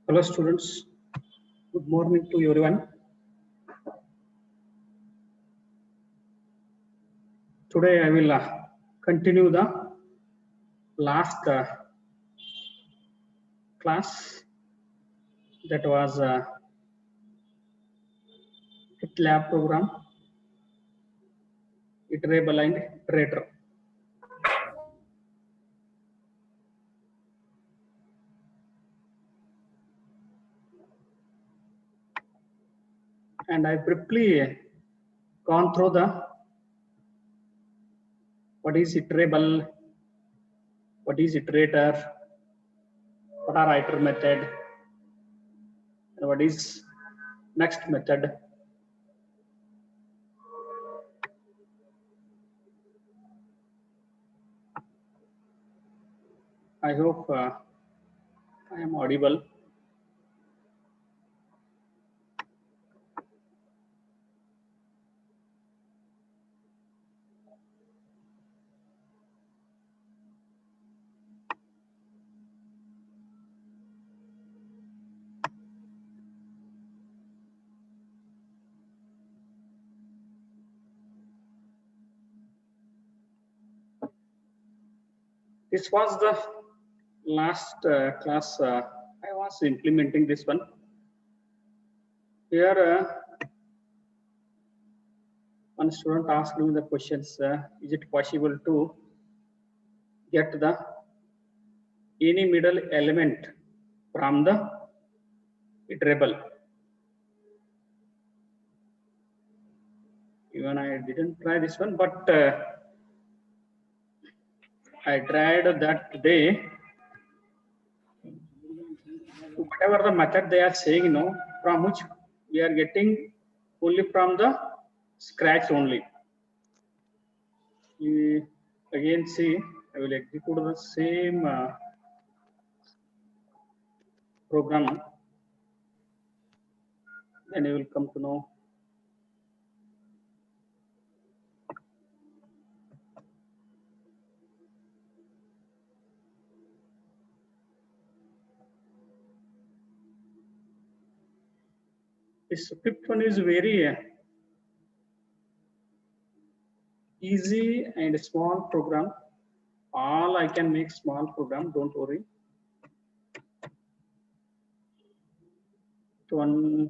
Hello students, good morning to everyone. Today I will continue the last class that was GitLab program, iterable and iterator. And I briefly gone through the what is iterable, what is iterator, what are iter method, and what is next method. I hope I am audible. This was the last class I was implementing this one. Here one student asked me the questions, is it possible to get the any middle element from the iterable? Even I didn't try this one, but I tried that day. Whatever the method they are saying, you know, from which we are getting only from the scratch only. You again see, I will execute the same program, then you will come to know. This fifth one is very easy and small program. All I can make small program, don't worry. To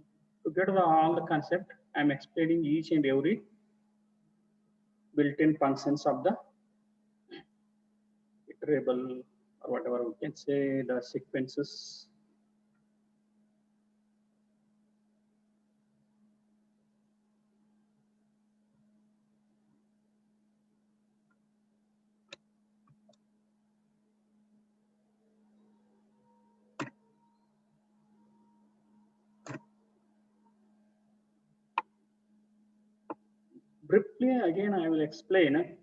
get all the concept, I'm explaining each and every built-in functions of the iterable or whatever we can say, the sequences. Briefly again I will explain.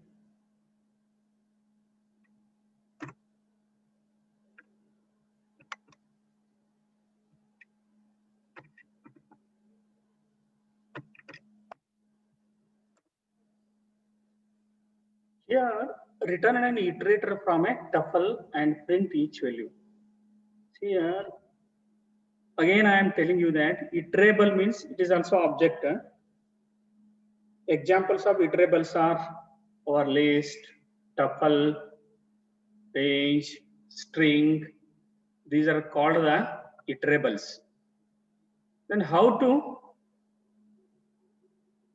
Here, return an iterator from a tuple and print each value. Here, again I am telling you that iterable means it is also object. Examples of iterables are our list, tuple, range, string. These are called the iterables. Then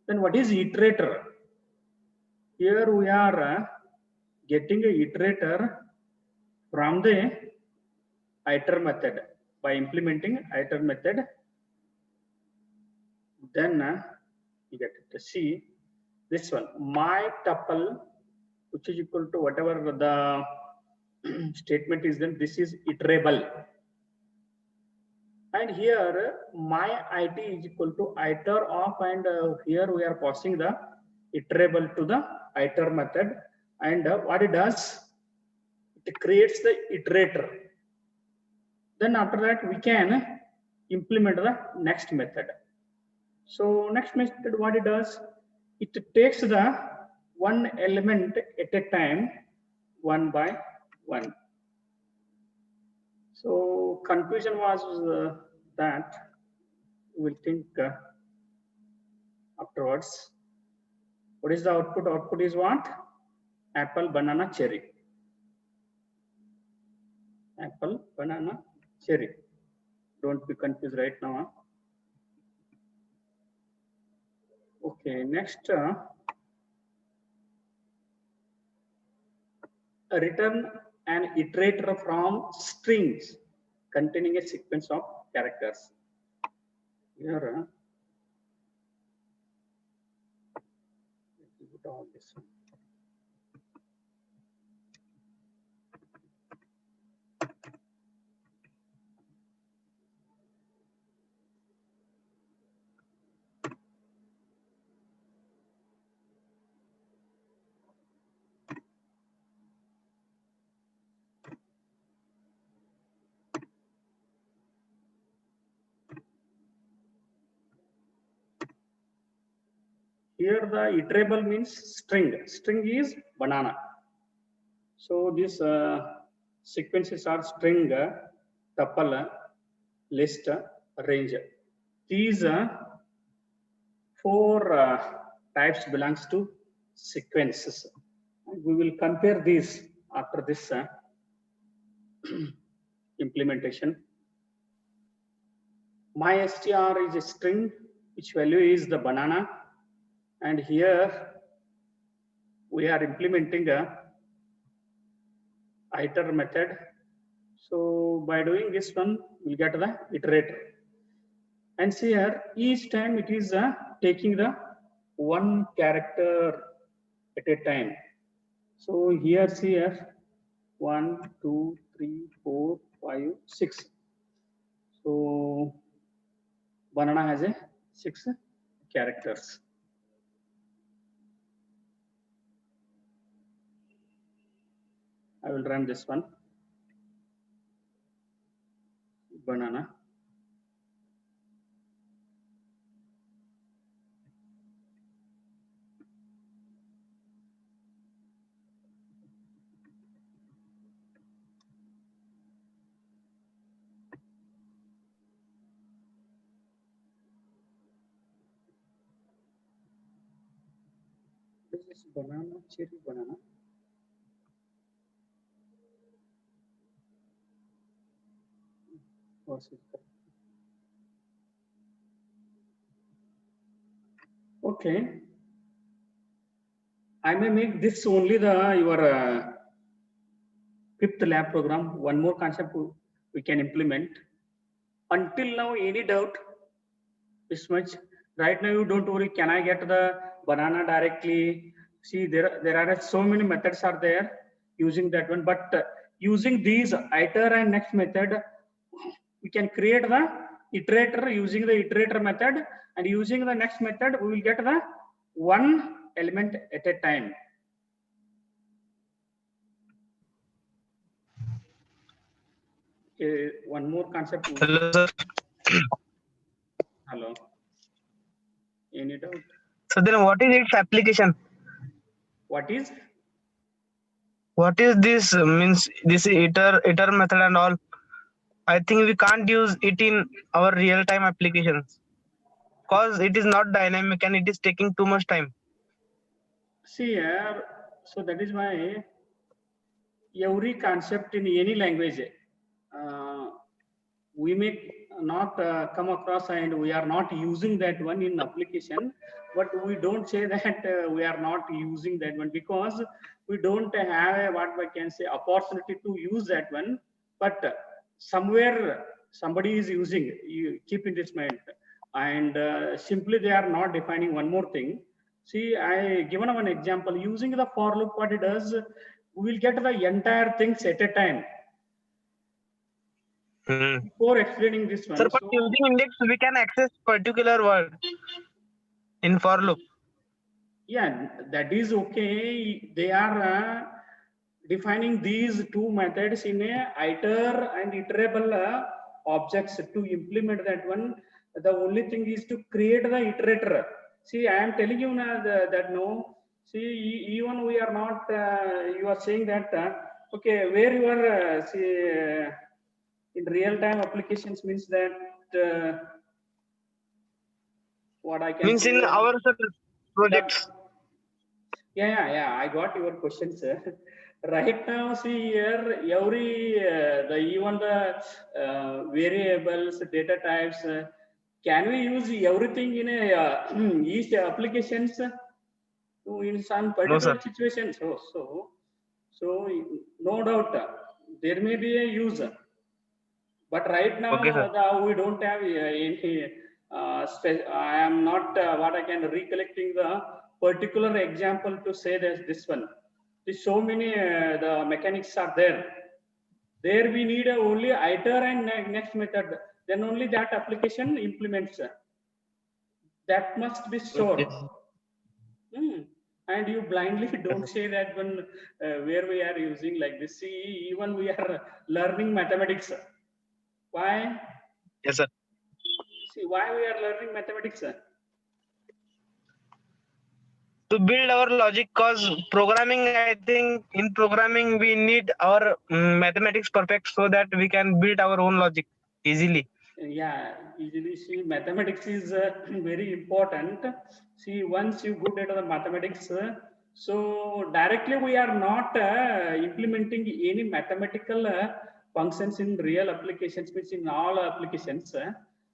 then what is iterator? Here we are getting a iterator from the iter method by implementing iter method. Then you get to see this one, my tuple, which is equal to whatever the statement is, then this is iterable. And here my it is equal to iter of, and here we are passing the iterable to the iter method, and what it does, it creates the iterator. Then after that we can implement the next method. So next method, what it does, it takes the one element at a time, one by one. So confusion was that we'll think afterwards. What is the output? Output is what? Apple, banana, cherry. Apple, banana, cherry. Don't be confused right now. Huh? Okay, next. Return an iterator from strings containing a sequence of characters. Here, all this. Here the iterable means string. String is banana. So these sequences are string, tuple, list, range. These four types belongs to sequences. We will compare these after this implementation. My str is a string, which value is the banana. And here we are implementing a iter method. So by doing this one, we get the iterator. And see here, each time it is taking the one character at a time. So here, see here, 1, 2, 3, 4, 5, 6. So banana has a 6 characters. I will run this one. Banana. This is banana, cherry banana. Okay, I may make this only the your fifth lab program. One more concept we can implement. Until now, any doubt? This much. Right now, you don't worry. Can I get the banana directly? See, there are so many methods are there using that one. But using these iter and next method, we can create the iterator using the iterator method, and using the next method, we will get the one element at a time. One more concept. Hello, sir. Hello. Any doubt? So then what is its application? What is? What is this means this iter method and all? I think we can't use it in our real time applications because it is not dynamic and it is taking too much time. See here, so that is why every concept in any language we may not come across and we are not using that one in application, but we don't say that we are not using that one because we don't have a, what I can say, opportunity to use that one, but somewhere somebody is using, you keep in this mind, and simply they are not defining one more thing. See, I given one example using the for loop. What it does, we will get the entire things at a time. Before explaining this one, Sir, but using index we can access particular word in for loop. Yeah, that is okay. They are defining these two methods in a iter and iterable objects to implement that one. The only thing is to create the iterator. See, I am telling you now that no. See, even we are not. You are saying that okay, where you are. See, in real-time applications means that what I can means say. in our projects. Yeah. I got your question, sir. Right now, see here, every even the variables, data types. Can we use everything in a each applications in some particular situations? So no doubt there may be a user, but right now we don't have any. I am not what I can recollecting the particular example to say this one. There's so many the mechanics are there. There we need only iter and next method. Then only that application implements. That must be stored. And you blindly don't say that when where we are using like this. See, even we are learning mathematics. Why? Yes, sir. See, why we are learning mathematics, sir? To build our logic, cause programming, I think in programming we need our mathematics perfect so that we can build our own logic easily. Yeah, easily. See, mathematics is very important. See, once you good at the mathematics, so directly we are not implementing any mathematical functions in real applications, which in all applications.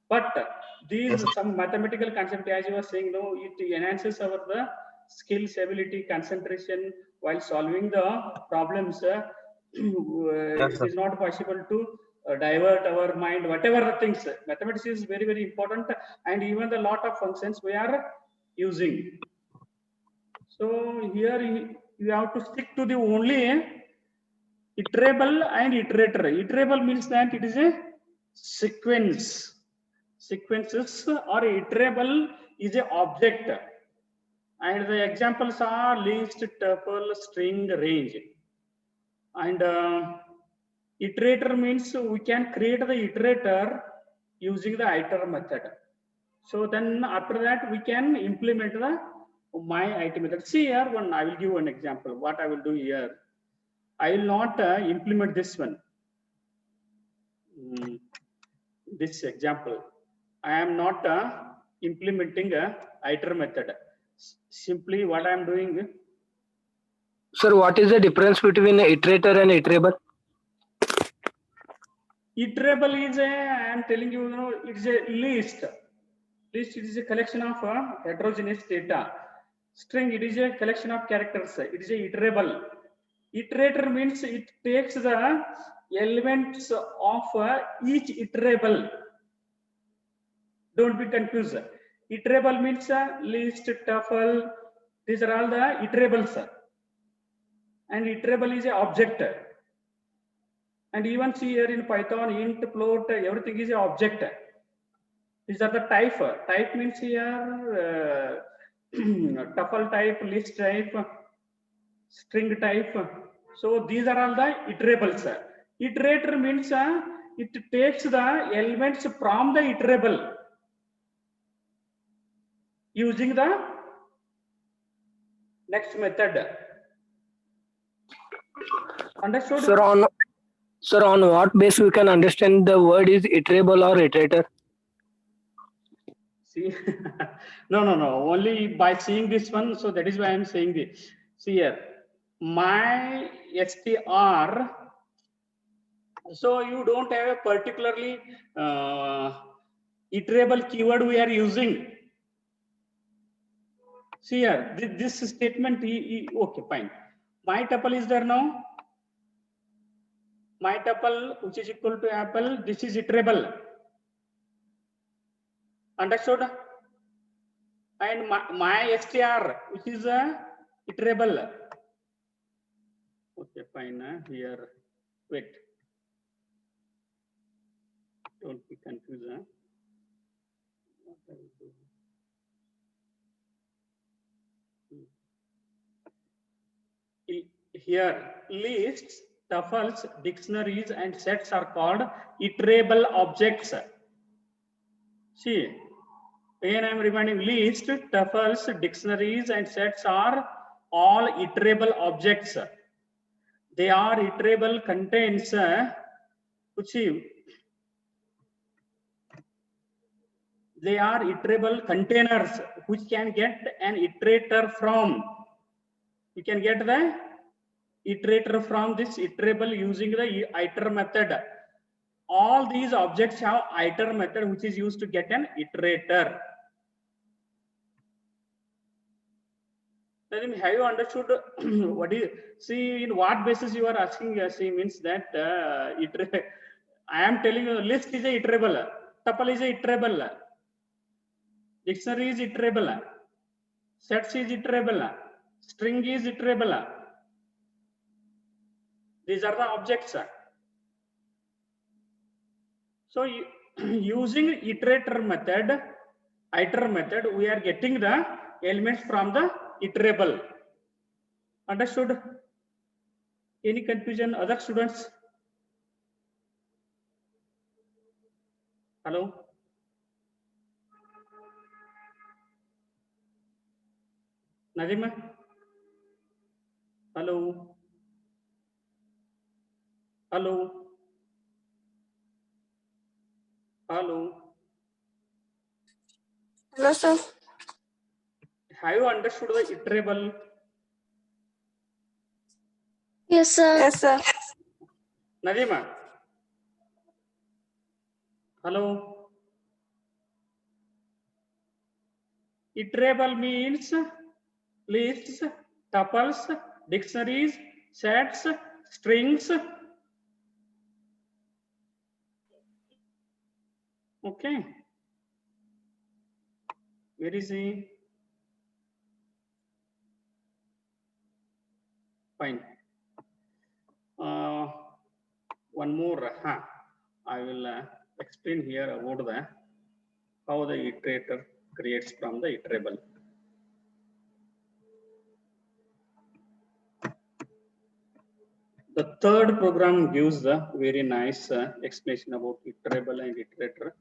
But these some mathematical concept, as you were saying, no, it enhances our the skills, ability, concentration while solving the problems. It is not possible to divert our mind, whatever the things. Mathematics is very, very important, and even the lot of functions we are using. So here you have to stick to the only iterable and iterator. Iterable means that it is a sequence. Sequences or iterable is a object. And the examples are list, tuple, string, range. And iterator means we can create the iterator using the iter method. So then after that we can implement the my IT method. See here one, I will give one example. What I will do here, I will not implement this one. This example, I am not implementing a iter method. Simply what I am doing. Sir, what is the difference between iterator and iterable? Iterable is I am telling you, it's a list. List, it is a collection of heterogeneous data. String, it is a collection of characters. It is a iterable. Iterator means it takes the elements of each iterable. Don't be confused. Iterable means list, tuple. These are all the iterables. And iterable is an object. And even see here in Python, int, float, everything is an object. These are the type. Type means here tuple type, list type, string type. So these are all the iterables. Iterator means it takes the elements from the iterable using the next method. Understood? Sir, on what base we can understand the word is iterable or iterator? See, no. Only by seeing this one. So that is why I am saying this. See here, my str. So you don't have a particularly iterable keyword we are using. See here, this statement. Okay, fine. My tuple is there now. My tuple, which is equal to apple. This is iterable. Understood? And my str, which is iterable. Okay, fine. Here, wait. Don't be confused. What I will do. Here, lists, tuples, dictionaries, and sets are called iterable objects. See, again I am reminding, list, tuples, dictionaries, and sets are all iterable objects. They are iterable contains. See, they are iterable containers which can get an iterator from. You can get the iterator from this iterable using the iter method. All these objects have iter method which is used to get an iterator. Then have you understood what is, see, in what basis you are asking? See, means that I am telling you list is a iterable, tuple is a iterable, dictionary is iterable, sets is iterable, string is iterable. These are the objects. So using iterator method, iter method, we are getting the elements from the iterable. Understood? Any confusion, other students? Hello? Nazima? Hello? Hello? Hello? Hello, sir. Have you understood the iterable? Yes, sir. Yes, sir. Nazima? Hello? Iterable means lists, tuples, dictionaries, sets, strings. Okay. Where is he? Fine. One more. I will explain here about the how the iterator creates from the iterable. The third program gives the very nice explanation about iterable and iterator.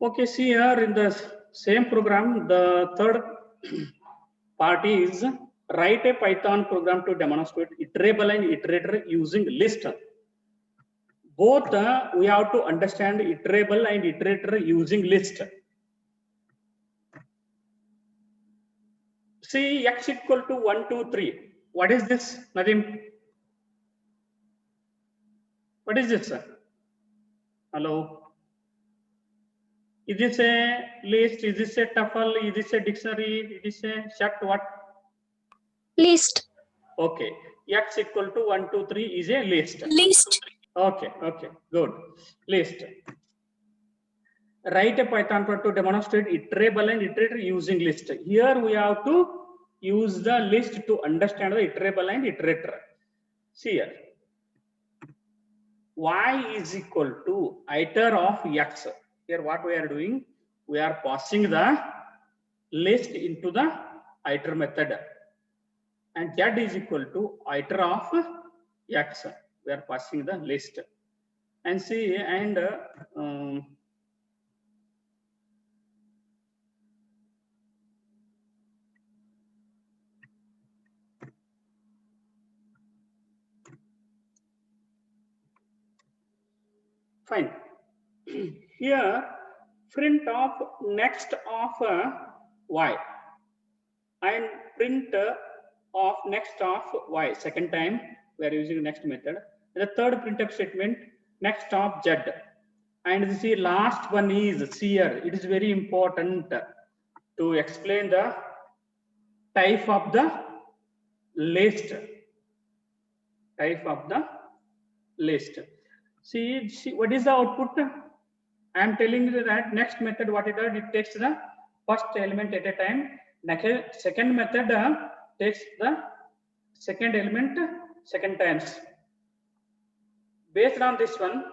Okay, see here in the same program, the third part is write a Python program to demonstrate iterable and iterator using list. Both we have to understand iterable and iterator using list. See x equal to 1, 2, 3. What is this, Nadim? What is this? Hello? Is this a list? Is this a tuple? Is this a dictionary? Is this a set? What? List. Okay. X equal to 1, 2, 3 is a list. List. Okay. Okay. Good. List. Write a Python program to demonstrate iterable and iterator using list. Here we have to use the list to understand the iterable and iterator. See here, y is equal to iter of x. Here what we are doing, we are passing the list into the iter method, and z is equal to iter of x. We are passing the list, and see, and fine. Here print of next of y and print of next of y. Second time we are using next method. The third printf statement next of z, and the last one is here. It is very important to explain the type of the list. Type of the list. See what is the output? I am telling you that next method what it does, it takes the first element at a time. Second method takes the second element second times. Based on this one,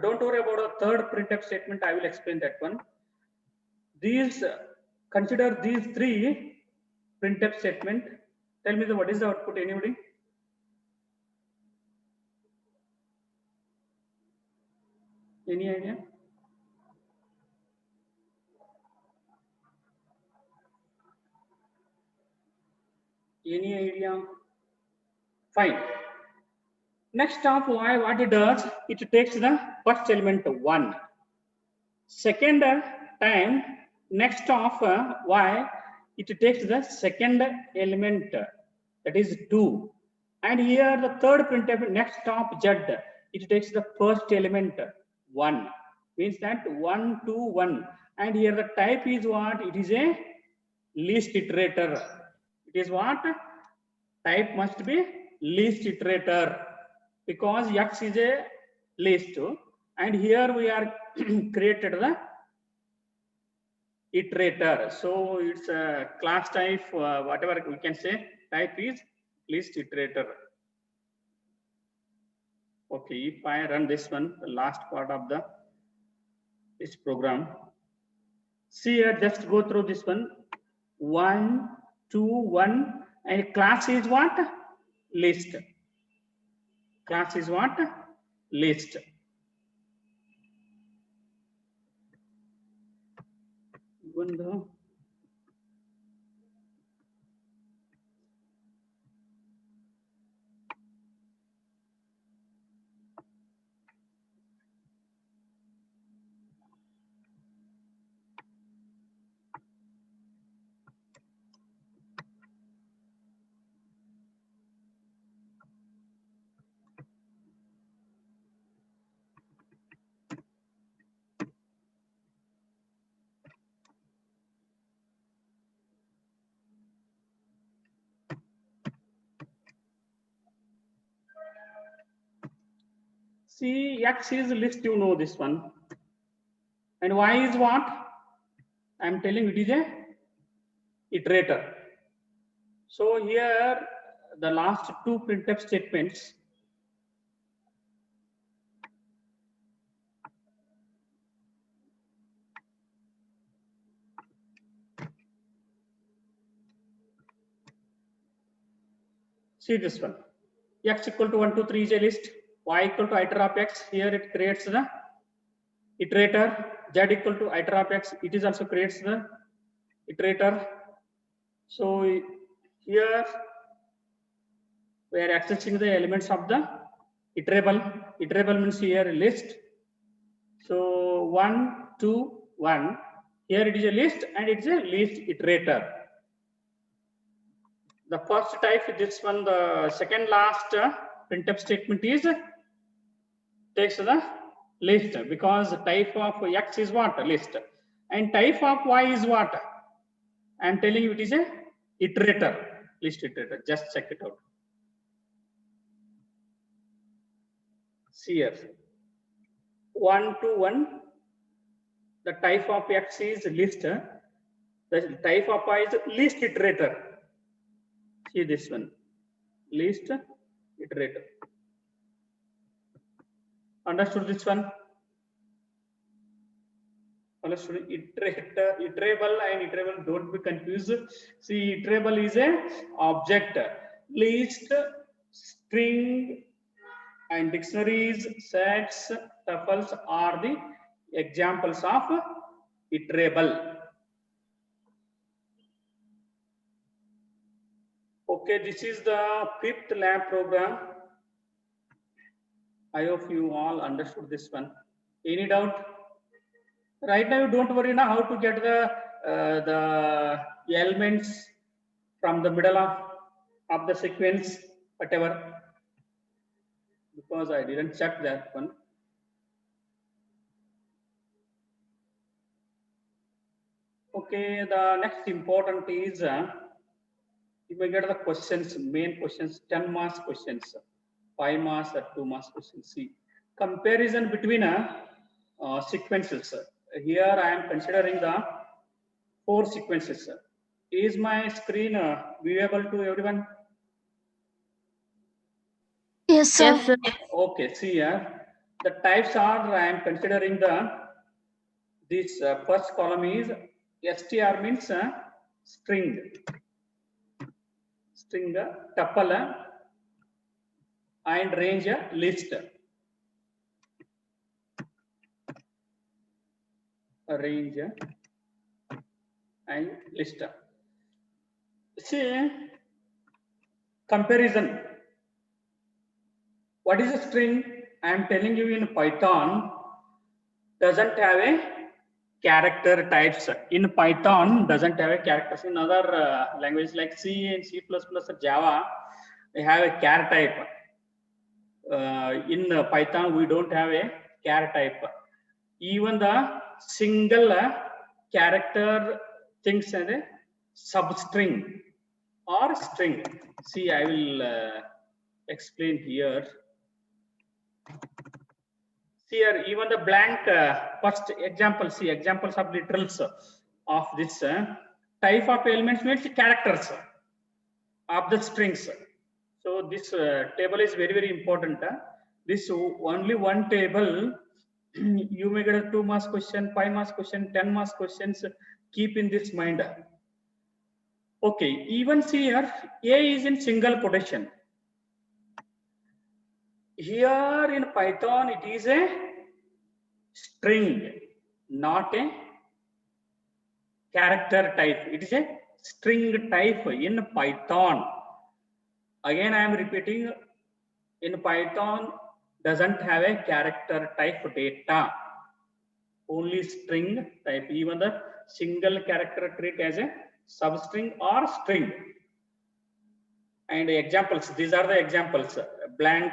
don't worry about the third printf statement. I will explain that one. These consider these three printf statement. Tell me what is the output, anybody? Any idea? Any idea? Fine. Next of y, what it does, it takes the first element 1. Second time, next of y, it takes the second element, that is 2. And here the third printf next of z, it takes the first element 1. Means that 1, 2, 1. And here the type is what? It is a least iterator. It is what? Type must be least iterator, because x is a list, and here we are created the iterator. So it's a class type, whatever we can say, type is least iterator. Okay, if I run this one, the last part of this program. See here, just go through this one. 1, 2, 1, and class is what? List. Class is what? List. See, x is list, you know this one. And y is what? I am telling it is a iterator. So here the last two printf statements. See this one. X equal to 1, 2, 3 is a list. Y equal to iter of x. Here it creates the iterator. Z equal to iter of x. It is also creates the iterator. So here we are accessing the elements of the iterable. Iterable means here a list. So 1, 2, 1. Here it is a list and it is a list iterator. The first type, this one, the second last printf statement is takes the list, because the type of x is what? List. And type of y is what? I am telling you it is a iterator, list iterator. Just check it out. See here. 1 to 1. The type of x is list. The type of y is list iterator. See this one, least iterator. Understood this one? Understood? Iterable and iterable, don't be confused. See, iterable is a object. List, string, and dictionaries, sets, tuples are the examples of iterable. Okay, this is the 5th lab program. I hope you all understood this one. Any doubt? Right now, you don't worry now how to get the elements from the middle of the sequence, whatever, because I didn't check that one. Okay, the next important is you may get the questions, main questions, 10 marks questions, 5 marks or 2 marks questions. See, comparison between sequences. Here I am considering the 4 sequences. Is my screen viewable to everyone? Yes, sir. Yes, sir. Okay, see here, the types are I am considering this first column is str means string, tuple, and range list. Range and list. See, comparison. What is a string? I am telling you in Python doesn't have a character types. In Python doesn't have a characters. In other languages like C and C++, Java, they have a char type. In Python, we don't have a char type. Even the single character things as a substring or string. See, I will explain here. Here, even the blank first example, see examples of literals of this type of elements means characters of the strings. So this table is very, very important. This only one table, you may get a 2 marks question, 5 marks question, 10 marks questions. Keep in this mind. Okay, even see here, A is in single quotation. Here in Python, it is a string, not a character type. It is a string type in Python. Again, I am repeating, in Python doesn't have a character type data, only string type. Even the single character treat as a substring or string. And examples, these are the examples, blank,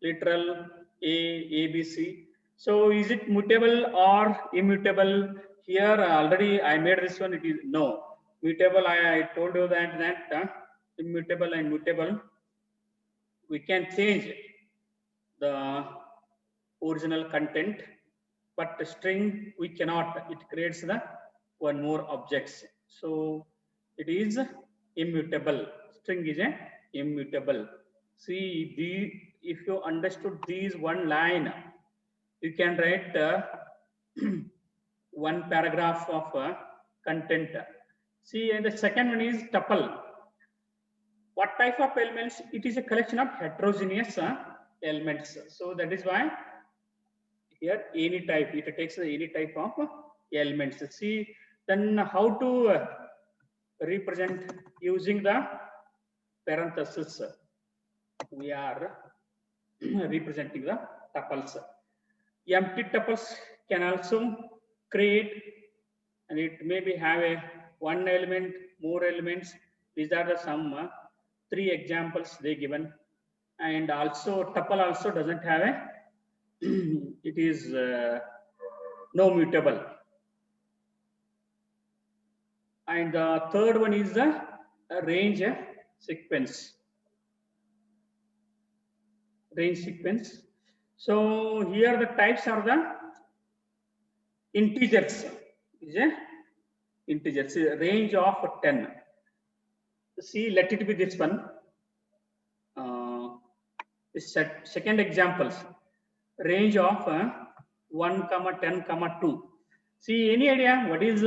literal, A, B, C. So is it mutable or immutable? Here already I made this one, it is no. Mutable, I told you that immutable and mutable, we can change the original content, but the string we cannot, it creates the one more objects. So it is immutable, string is a immutable. See, if you understood these one line, you can write one paragraph of content. See, and the second one is tuple. What type of elements? It is a collection of heterogeneous elements. So that is why here any type, it takes any type of elements. See, then how to represent using the parenthesis. We are representing the tuples. Empty tuples can also create, and it maybe have a one element, more elements. These are the some 3 examples they given. And also tuple also doesn't have a it is no mutable. And the third one is the range sequence. Range sequence. So here the types are the integers. Is a integers, range of 10. See, let it be this one. Second examples, range of 1, 10, 2. See, any idea what is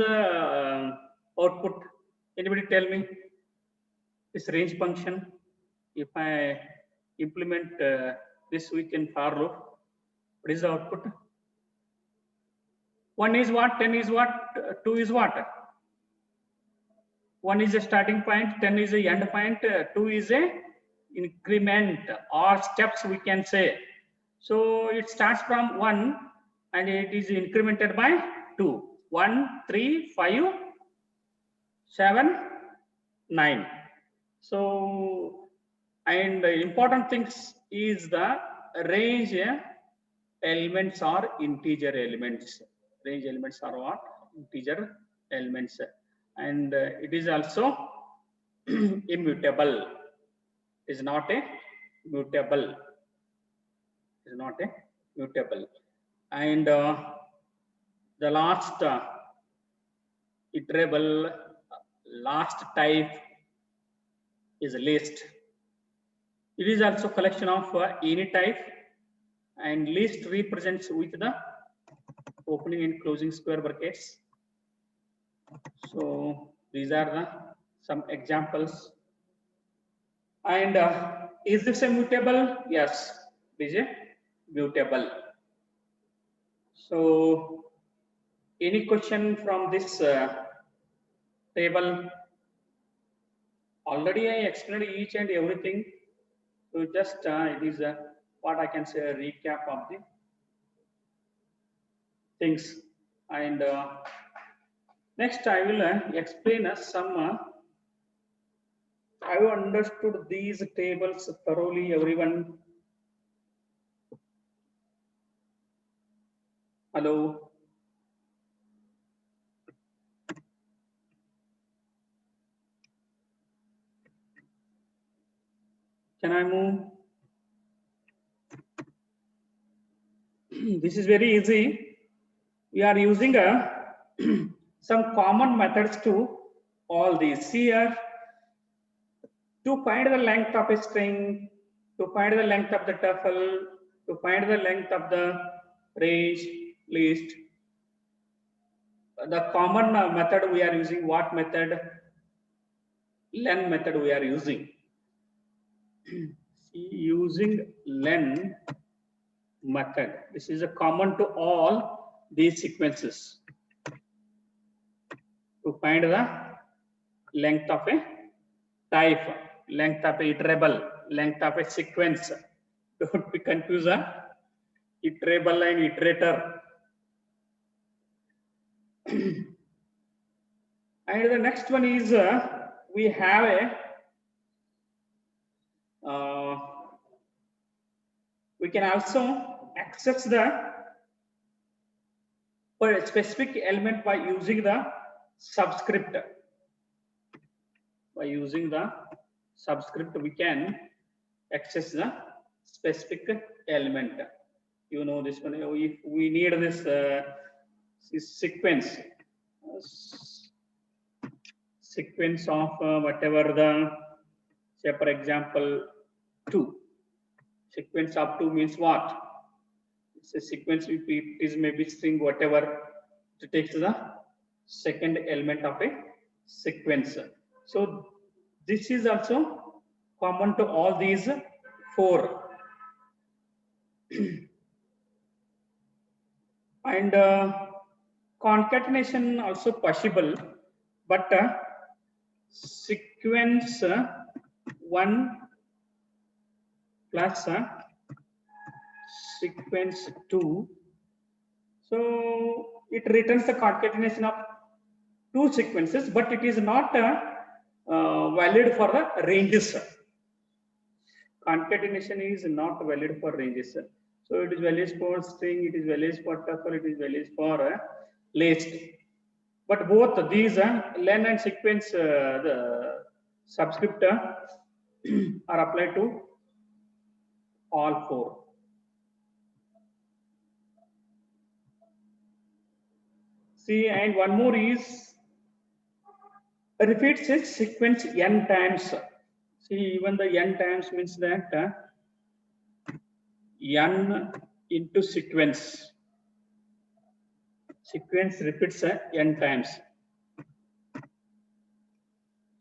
output? Anybody tell me? This range function. If I implement this week in for loop, what is the output? 1 is what? 10 is what? 2 is what? 1 is a starting point, 10 is a end point, 2 is a increment or steps we can say. So it starts from 1 and it is incremented by 2. 1, 3, 5, 7, 9. So, and the important things is the range elements are integer elements. Range elements are what? Integer elements. And it is also immutable. Is not a mutable. Is not a mutable. And the last iterable last type is a list. It is also collection of any type, and list represents with the opening and closing square brackets. So these are the some examples. And is this a mutable? Yes, it is a mutable. So any question from this table? Already I explained each and everything. So just it is what I can say a recap of the things. And next I will explain us some. I have understood these tables thoroughly, everyone. Hello. Can I move? This is very easy. We are using some common methods to all these. Here, to find the length of a string, to find the length of the tuple, to find the length of the range list. The common method we are using, what method? Len method we are using. Using len method. This is a common to all these sequences. To find the length of a type, length of a iterable, length of a sequence. Don't be confused. Iterable and iterator. And the next one is we have a we can also access the for a specific element by using the subscript. By using the subscript, we can access the specific element. You know this one. If we need this sequence of whatever the, say for example, 2. Sequence of 2 means what? It's a sequence if it is maybe string whatever, it takes the second element of a sequence. So this is also common to all these 4. And concatenation also possible, but sequence 1 plus sequence 2. So it returns the concatenation of 2 sequences, but it is not valid for the ranges. Concatenation is not valid for ranges. So it is valid for string, it is valid for tuple, it is valid for list. But both these len and sequence, the subscript are applied to all 4. See, and one more is repeats its sequence n times. See, even the n times means that n into sequence. Sequence repeats n times.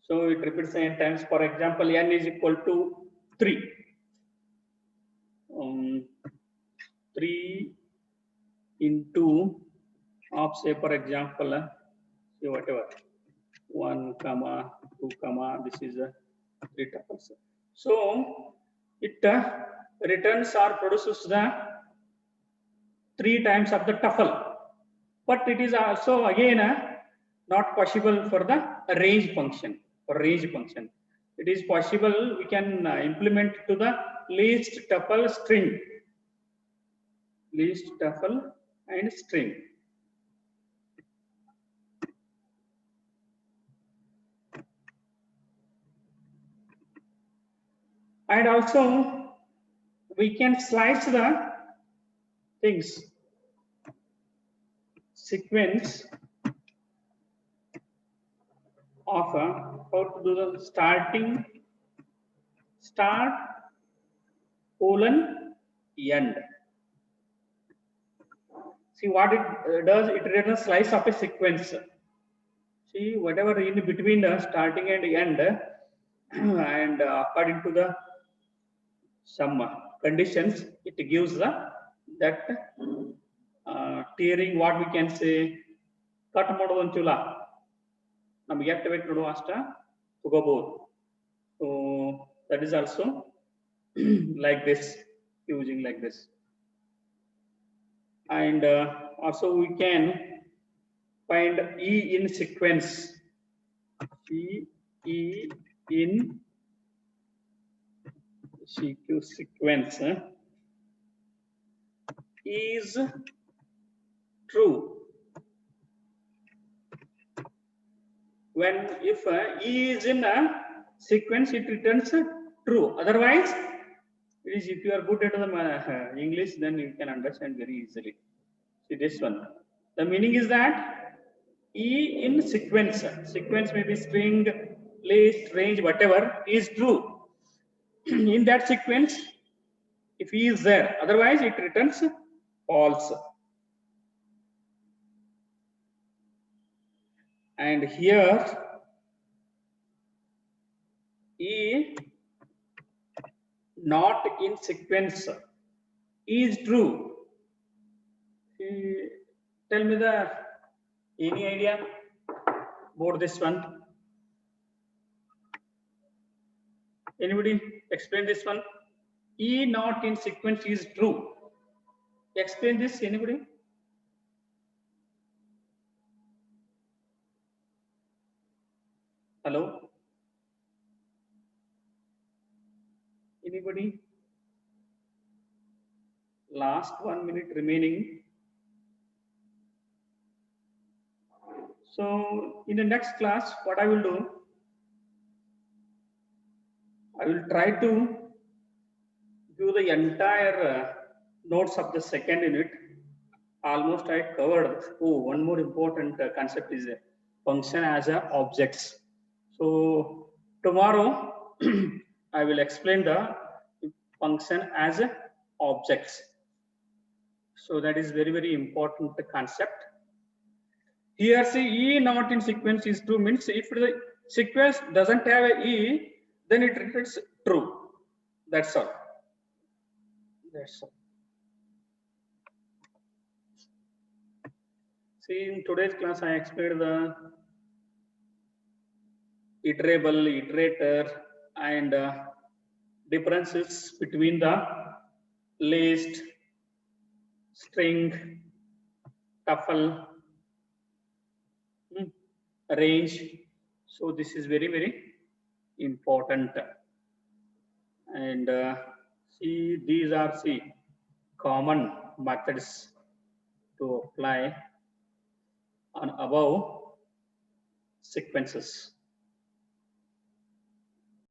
So it repeats n times. For example, n is equal to 3. 3 into of, say, for example, say whatever 1 comma 2 comma, this is a 3 tuples. So it returns or produces the 3 times of the tuple, but it is also again not possible for the range function. For range function, it is possible we can implement to the least tuple string, least tuple and string. And also we can slice the things, sequence of how to do the start colon end. See what it does, it returns a slice of a sequence. See, whatever in between the starting and end, and according to the some conditions, it gives the that tearing, what we can say, cut moduvanchula. Namage activate nodu asta tugobod. So that is also like this, using like this. And also we can find E in sequence. E in CQ sequence is true when if E is in a sequence, it returns true. Otherwise, it is, if you are good at the English, then you can understand very easily. See this one. The meaning is that E in sequence, sequence may be string, list, range, whatever, is true. In that sequence, if E is there, otherwise it returns false. And here E not in sequence is true. Tell me any idea about this one? Anybody explain this one? E not in sequence is true. Explain this, anybody? Hello? Anybody? Last 1 minute remaining. So in the next class, what I will do, I will try to do the entire notes of the second unit. Almost I covered. Oh, one more important concept is function as objects. So tomorrow I will explain the function as objects. So that is very, very important concept. Here see E not in sequence is true means if the sequence doesn't have a E, then it returns true. That's all. That's all. See, in today's class, I explained the iterable, iterator, and differences between the list, string, tuple, range. So this is very, very important. And see, these are common methods to apply on above sequences.